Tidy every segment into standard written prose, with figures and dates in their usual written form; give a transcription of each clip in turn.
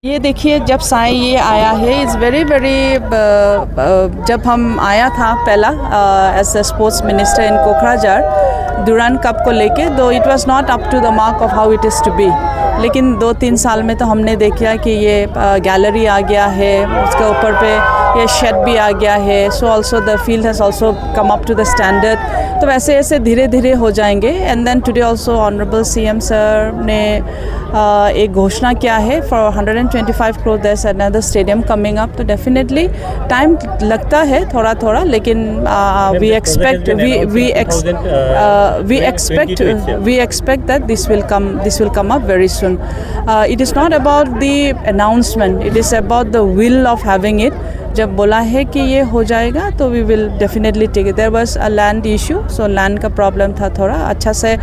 ये देखिए, जब साई ये आया है इज़ वेरी जब हम आया था पहला as a sports minister in Kokrajhar Durand cup को लेके, though it was not up to the mark of how it is to be, लेकिन 2-3 साल में तो हमने देखा कि ये गैलरी आ गया है, उसके ऊपर पे ये शेड भी आ गया है, so also the field has also come up to the standard. तो वैसे ऐसे धीरे धीरे हो जाएंगे। And then today also honourable CM sir ने एक घोषणा किया है for 125 crore there is another stadium coming up. तो डेफिनेटली टाइम लगता है थोड़ा थोड़ा, लेकिन we expect that this will come up very soon. It is not about the announcement, it is about the will of having it. जब बोला है कि ये हो जाएगा तो we will definitely take it. There was a land issue, so land का problem था थोड़ा। अच्छा से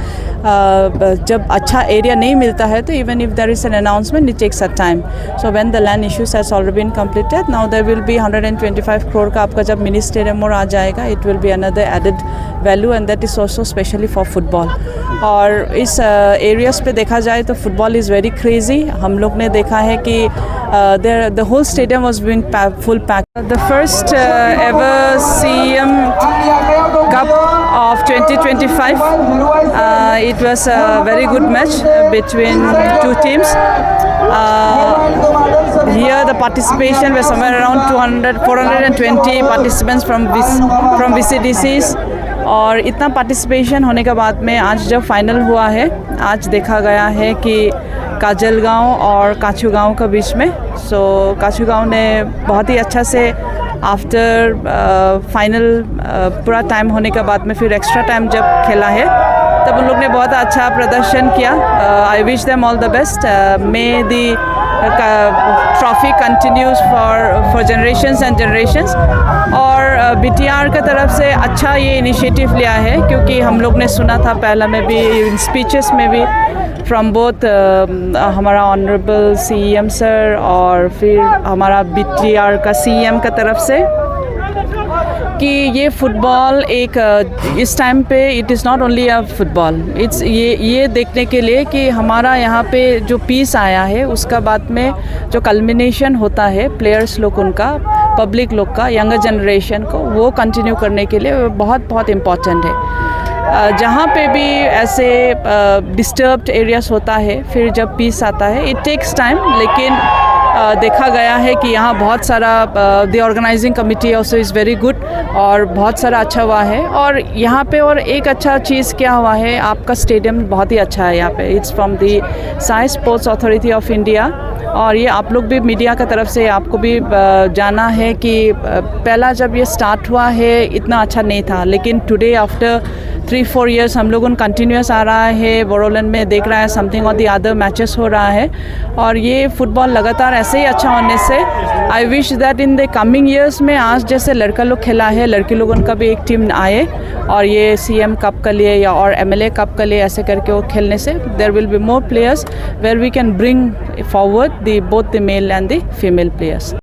जब अच्छा एरिया नहीं मिलता है तो even if there is an announcement it takes a time. So when the land issues has already been completed, now there will be 125 crore का आपका जब मिनी स्टेडियम और आ जाएगा, it will be another added value and that is also specially for football. और इस areas पे देखा जाए तो फुटबॉल इज़ वेरी क्रेजी। हम लोग ने देखा है कि the whole stadium was being full packed. The first ever CM Cup of 2025. It was a very good match between two teams. Here the participation was somewhere around 420 participants from VCDCs. और इतना participation होने के बाद में आज जब final हुआ है, आज देखा गया है कि काजलगांव और काछू गांव के बीच में, सो काछू गांव ने बहुत ही अच्छा से आफ्टर फाइनल पूरा टाइम होने के बाद में फिर एक्स्ट्रा टाइम जब खेला है तब उन लोग ने बहुत अच्छा प्रदर्शन किया। I wish them all the best. May the trophy continues for generations and generations. और बीटीआर की तरफ से अच्छा ये इनिशिएटिव लिया है, क्योंकि हम लोग ने सुना था पहला में भी स्पीचेस में भी फ्रॉम बोथ हमारा ऑनरेबल सीएम सर और फिर हमारा बीटीआर का सीएम का तरफ से कि ये फुटबॉल एक इस टाइम पे it is not only a football, it's ये देखने के लिए कि हमारा यहाँ पे जो पीस आया है उसका बाद में जो कल्मिनेशन होता है प्लेयर्स लोग उनका, पब्लिक लोग का, यंगर जनरेशन को वो कंटिन्यू करने के लिए बहुत इम्पॉर्टेंट है। जहाँ पे भी ऐसे डिस्टर्ब्ड एरियाज होता है, फिर जब पीस आता है इट टेक्स टाइम, लेकिन देखा गया है कि यहाँ बहुत सारा the organising committee also is very good और बहुत सारा अच्छा हुआ है। और यहाँ पे और एक अच्छा चीज़ क्या हुआ है, आपका स्टेडियम बहुत ही अच्छा है यहाँ पे। It's from the Sai sports authority of India. और ये आप लोग भी मीडिया की तरफ से आपको भी जाना है कि पहला जब ये स्टार्ट हुआ है इतना अच्छा नहीं था, लेकिन टुडे आफ्टर 3-4 years हम लोगों कंटिन्यूस आ रहा है, बोरोलैंड में देख रहा है समथिंग और दी अदर मैचेस हो रहा है। और ये फुटबॉल लगातार ऐसे ही अच्छा होने से I wish that in the coming years में आज जैसे लड़का लोग खेला है, लड़की लोगों का भी एक टीम आए और ये सीएम कप के लिए या और एमएलए कप के लिए ऐसे करके वो खेलने से there will be more players where we can bring forward both the male and the female players.